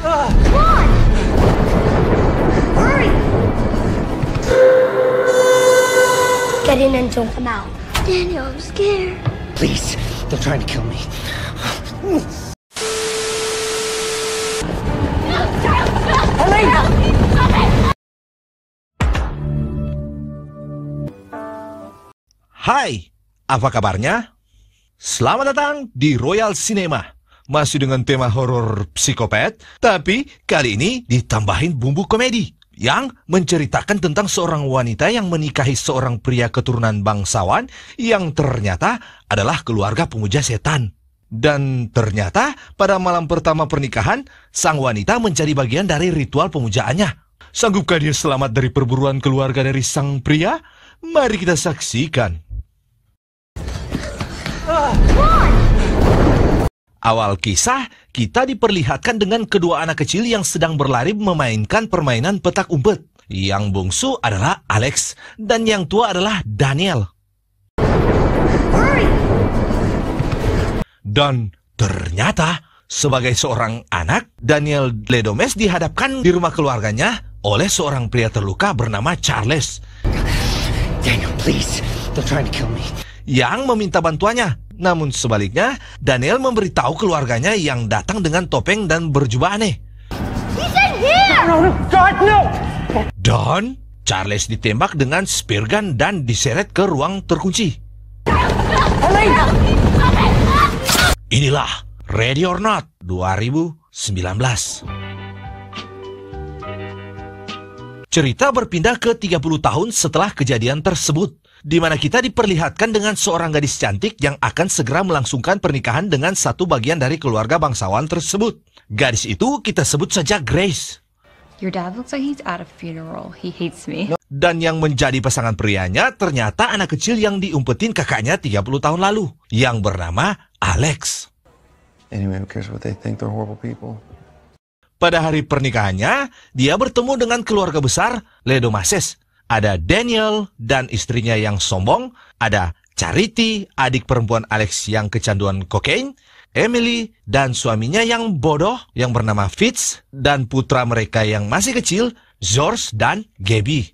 Come on! Hurry! Get in and don't come out. Daniel, I'm scared. Please, they're trying to kill me. Hai, apa kabarnya? Selamat datang di Royal Cinema. Masih dengan tema horor psikopat, tapi kali ini ditambahin bumbu komedi yang menceritakan tentang seorang wanita yang menikahi seorang pria keturunan bangsawan yang ternyata adalah keluarga pemuja setan. Dan ternyata pada malam pertama pernikahan, sang wanita menjadi bagian dari ritual pemujaannya. Sanggupkah dia selamat dari perburuan keluarga dari sang pria? Mari kita saksikan. Awal kisah, kita diperlihatkan dengan kedua anak kecil yang sedang berlari memainkan permainan petak umpet. Yang bungsu adalah Alex, dan yang tua adalah Daniel. Dan ternyata, sebagai seorang anak, Daniel Ledomes dihadapkan di rumah keluarganya oleh seorang pria terluka bernama Charles. Daniel, please, they're trying to kill me. Yang meminta bantuannya. Namun sebaliknya, Daniel memberitahu keluarganya yang datang dengan topeng dan berjubah aneh. He's in here! No, God, no! Dan Charles ditembak dengan spear gun dan diseret ke ruang terkunci. Inilah Ready or Not 2019. Cerita berpindah ke 30 tahun setelah kejadian tersebut, di mana kita diperlihatkan dengan seorang gadis cantik yang akan segera melangsungkan pernikahan dengan satu bagian dari keluarga bangsawan tersebut. Gadis itu kita sebut saja Grace. Your dad looks like he's at a funeral. He hates me. Dan yang menjadi pasangan prianya ternyata anak kecil yang diumpetin kakaknya 30 tahun lalu, yang bernama Alex. Anyway, who cares what they think? They're horrible people. Pada hari pernikahannya, dia bertemu dengan keluarga besar Ledomases. Ada Daniel dan istrinya yang sombong, ada Charity, adik perempuan Alex yang kecanduan kokain, Emily dan suaminya yang bodoh yang bernama Fitz, dan putra mereka yang masih kecil, George dan Gabby.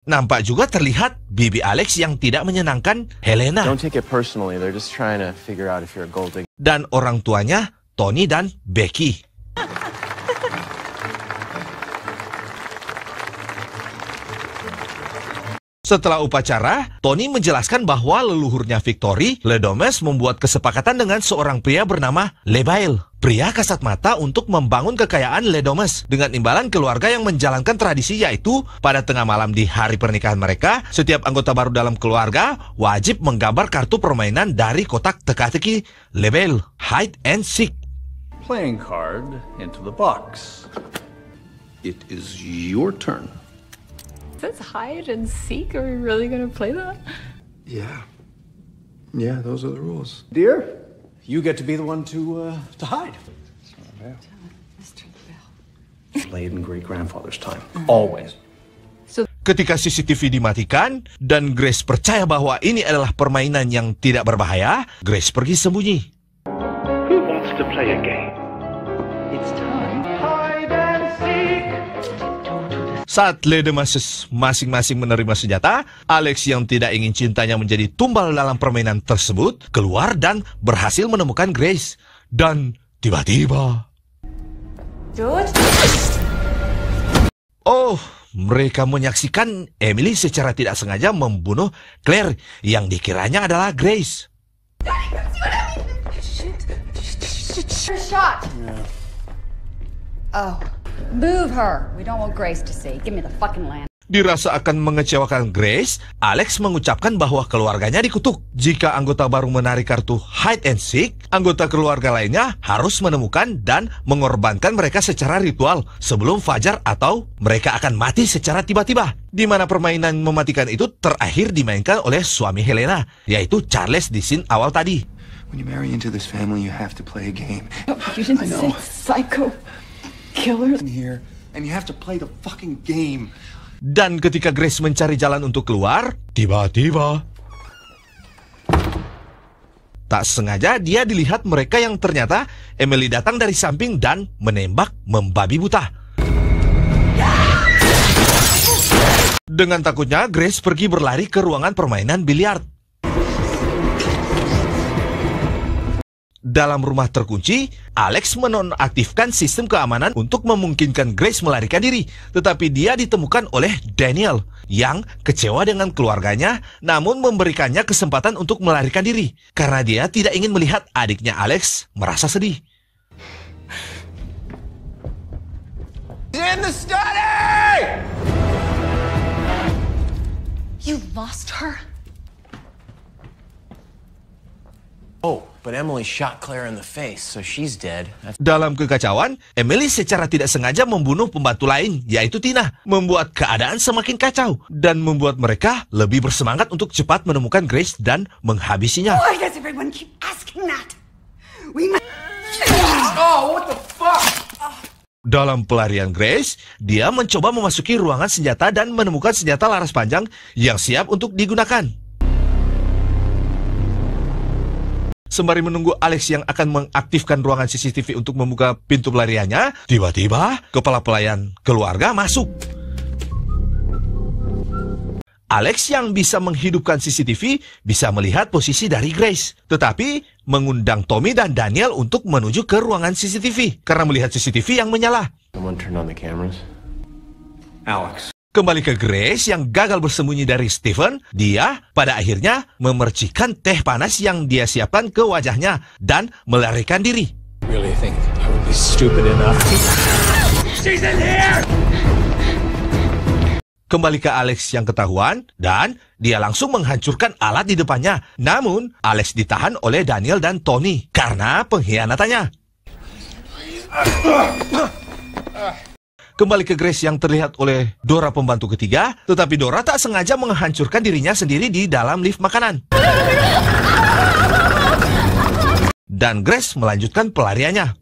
Nampak juga terlihat bibi Alex yang tidak menyenangkan, Helena. Don't take it personally. They're just trying to figure out if you're a gold digger. Dan orang tuanya, Tony dan Becky. Setelah upacara, Tony menjelaskan bahwa leluhurnya Victory, Ledomes membuat kesepakatan dengan seorang pria bernama Lebail, pria kasat mata untuk membangun kekayaan Ledomes. Dengan imbalan keluarga yang menjalankan tradisi, yaitu pada tengah malam di hari pernikahan mereka, setiap anggota baru dalam keluarga wajib menggambar kartu permainan dari kotak teka-teki Lebail, Hide and Seek. Playing card into the box. It is your turn. Is this hide and seek? Are we really gonna play that? Yeah. Yeah, those are the rules. Dear, you get to be the one to hide. Mr. Bell. Played in great-grandfather's time. Always. Ketika CCTV dimatikan dan Grace percaya bahwa ini adalah permainan yang tidak berbahaya, Grace pergi sembunyi. Who wants to play a game? It's time. Hide and seek. Saat Ledomes masing-masing menerima senjata, Alex yang tidak ingin cintanya menjadi tumbal dalam permainan tersebut keluar dan berhasil menemukan Grace. Dan tiba-tiba... George? Oh, mereka menyaksikan Emily secara tidak sengaja membunuh Claire yang dikiranya adalah Grace. Shot. Oh. Move her. We don't want Grace to see. Give me the fucking land. Dirasa akan mengecewakan Grace, Alex mengucapkan bahwa keluarganya dikutuk. Jika anggota baru menarik kartu Hide and Seek, anggota keluarga lainnya harus menemukan dan mengorbankan mereka secara ritual sebelum fajar atau mereka akan mati secara tiba-tiba. Di mana permainan mematikan itu terakhir dimainkan oleh suami Helena, yaitu Charles di scene awal tadi. When you marry into this family, you have to play a game. You didn't say psycho killer. Here, and you have to play the fucking game. Dan ketika Grace mencari jalan untuk keluar, tiba-tiba Tak sengaja dia dilihat mereka yang ternyata Emily datang dari samping dan menembak membabi buta. Dengan takutnya, Grace pergi berlari ke ruangan permainan biliar. Dalam rumah terkunci, Alex menonaktifkan sistem keamanan untuk memungkinkan Grace melarikan diri. Tetapi dia ditemukan oleh Daniel yang kecewa dengan keluarganya, namun memberikannya kesempatan untuk melarikan diri karena dia tidak ingin melihat adiknya Alex merasa sedih. In the study! You lost her? Oh, but Emily shot Claire in the face, so she's dead. Dalam kekacauan, Emily secara tidak sengaja membunuh pembantu lain, yaitu Tina, membuat keadaan semakin kacau dan membuat mereka lebih bersemangat untuk cepat menemukan Grace dan menghabisinya. Why does everyone keep asking that? We must... Oh, what the fuck? Dalam pelarian Grace, dia mencoba memasuki ruangan senjata dan menemukan senjata laras panjang yang siap untuk digunakan. Sembari menunggu Alex yang akan mengaktifkan ruangan CCTV untuk membuka pintu pelariannya, tiba-tiba kepala pelayan keluarga masuk. Alex yang bisa menghidupkan CCTV bisa melihat posisi dari Grace, tetapi mengundang Tommy dan Daniel untuk menuju ke ruangan CCTV karena melihat CCTV yang menyala. Someone turn on the cameras. Alex. Kembali ke Grace yang gagal bersembunyi dari Stephen, dia pada akhirnya memercikan teh panas yang dia siapkan ke wajahnya dan melarikan diri. Really think I would be stupid enough to... She's in here! Kembali ke Alex yang ketahuan dan dia langsung menghancurkan alat di depannya. Namun, Alex ditahan oleh Daniel dan Tony karena pengkhianatannya. Kembali ke Grace yang terlihat oleh Dora pembantu ketiga, tetapi Dora tak sengaja menghancurkan dirinya sendiri di dalam lift makanan. Dan Grace melanjutkan pelariannya.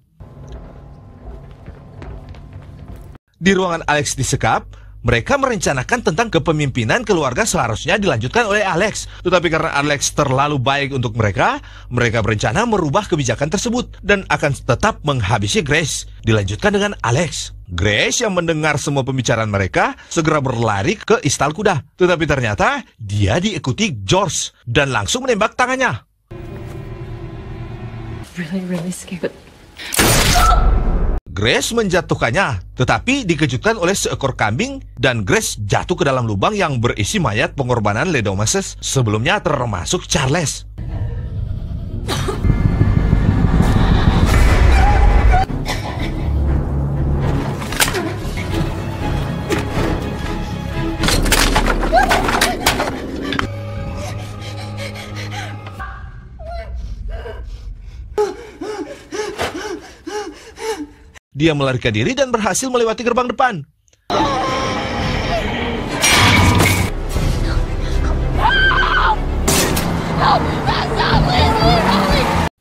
Di ruangan Alex disekap, mereka merencanakan tentang kepemimpinan keluarga seharusnya dilanjutkan oleh Alex. Tetapi karena Alex terlalu baik untuk mereka berencana merubah kebijakan tersebut dan akan tetap menghabisi Grace. Dilanjutkan dengan Alex. Grace yang mendengar semua pembicaraan mereka segera berlari ke istal kuda. Tetapi ternyata dia diikuti George dan langsung menembak tangannya. Really scared. Grace menjatuhkannya, tetapi dikejutkan oleh seekor kambing dan Grace jatuh ke dalam lubang yang berisi mayat pengorbanan Ledomeses sebelumnya termasuk Charles. Dia melarikan diri dan berhasil melewati gerbang depan.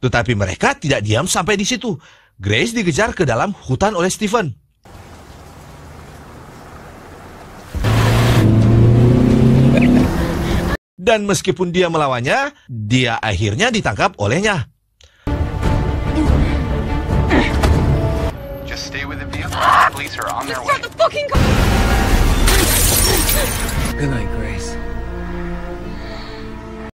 Tetapi mereka tidak diam sampai di situ. Grace dikejar ke dalam hutan oleh Stephen. Dan meskipun dia melawannya, dia akhirnya ditangkap olehnya. Just stay with the vehicle. Police are on their way. Start the fucking car! Good night, Grace.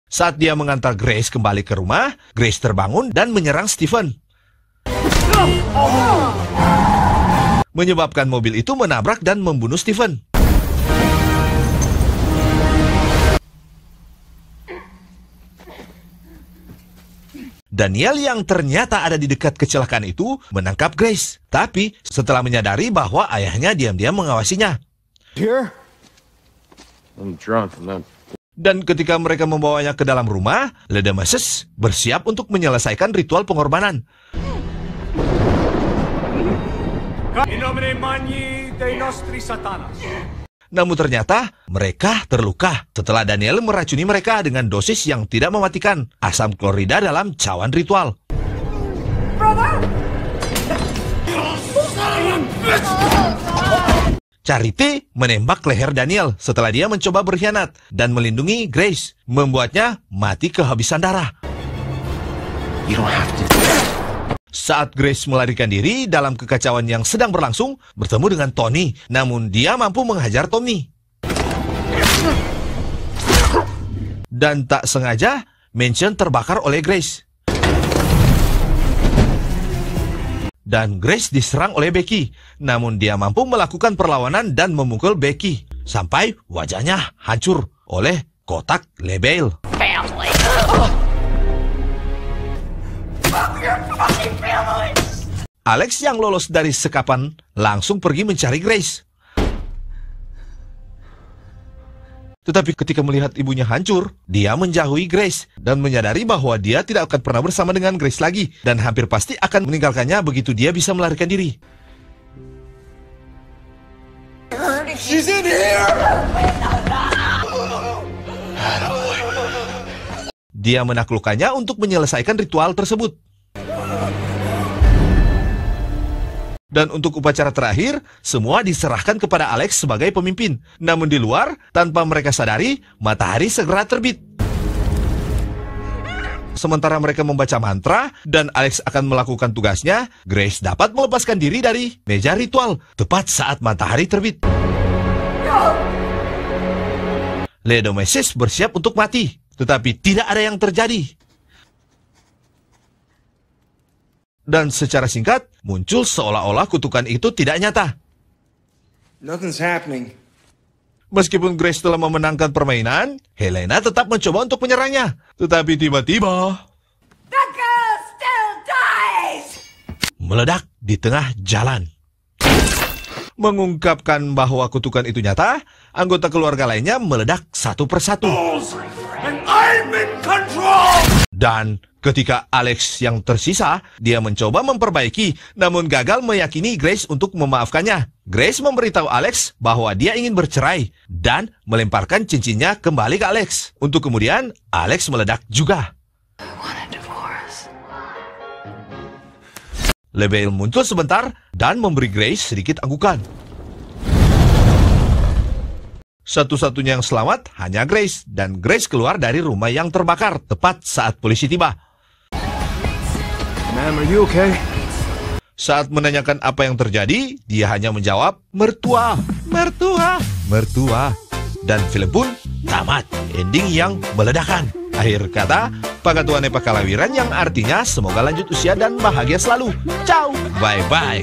Saat dia mengantar Grace kembali ke rumah, Grace terbangun dan menyerang Stephen. Menyebabkan mobil itu menabrak dan membunuh Stephen. Daniel yang ternyata ada di dekat kecelakaan itu menangkap Grace. Tapi setelah menyadari bahwa ayahnya diam-diam mengawasinya. Here? I'm drunk. I'm not... Dan ketika mereka membawanya ke dalam rumah, Ledomeses bersiap untuk menyelesaikan ritual pengorbanan. In nomine Magni Dei nostri Satanas. Namun ternyata mereka terluka setelah Daniel meracuni mereka dengan dosis yang tidak mematikan, asam klorida dalam cawan ritual. Charity menembak leher Daniel setelah dia mencoba berkhianat dan melindungi Grace, membuatnya mati kehabisan darah. You don't have to. Saat Grace melarikan diri dalam kekacauan yang sedang berlangsung, bertemu dengan Tony, namun dia mampu menghajar Tommy. Dan tak sengaja, mansion terbakar oleh Grace. Dan Grace diserang oleh Becky, namun dia mampu melakukan perlawanan dan memukul Becky, sampai wajahnya hancur oleh kotak label. Alex yang lolos dari sekapan langsung pergi mencari Grace. Tetapi ketika melihat ibunya hancur, dia menjauhi Grace dan menyadari bahwa dia tidak akan pernah bersama dengan Grace lagi dan hampir pasti akan meninggalkannya begitu dia bisa melarikan diri. She's in here! Dia menaklukkannya untuk menyelesaikan ritual tersebut. Dan untuk upacara terakhir, semua diserahkan kepada Alex sebagai pemimpin. Namun di luar, tanpa mereka sadari, matahari segera terbit. Sementara mereka membaca mantra dan Alex akan melakukan tugasnya, Grace dapat melepaskan diri dari meja ritual tepat saat matahari terbit. Ledomesis bersiap untuk mati, tetapi tidak ada yang terjadi. Dan secara singkat, muncul seolah-olah kutukan itu tidak nyata. Nothing's happening. Meskipun Grace telah memenangkan permainan, Helena tetap mencoba untuk menyerangnya. Tetapi tiba-tiba, That girl still dies! meledak di tengah jalan. Mengungkapkan bahwa kutukan itu nyata, anggota keluarga lainnya meledak satu persatu. And I'm in control! Dan ketika Alex yang tersisa, dia mencoba memperbaiki, namun gagal meyakini Grace untuk memaafkannya. Grace memberitahu Alex bahwa dia ingin bercerai dan melemparkan cincinnya kembali ke Alex. Untuk kemudian, Alex meledak juga. Label muncul sebentar dan memberi Grace sedikit anggukan. Satu-satunya yang selamat hanya Grace, dan Grace keluar dari rumah yang terbakar tepat saat polisi tiba. Ma'am, are you okay? Saat menanyakan apa yang terjadi, dia hanya menjawab, mertua, mertua, mertua. Dan film pun tamat, ending yang meledakan. Akhir kata, Pakatuane Pakalawiran yang artinya semoga lanjut usia dan bahagia selalu. Ciao, bye-bye.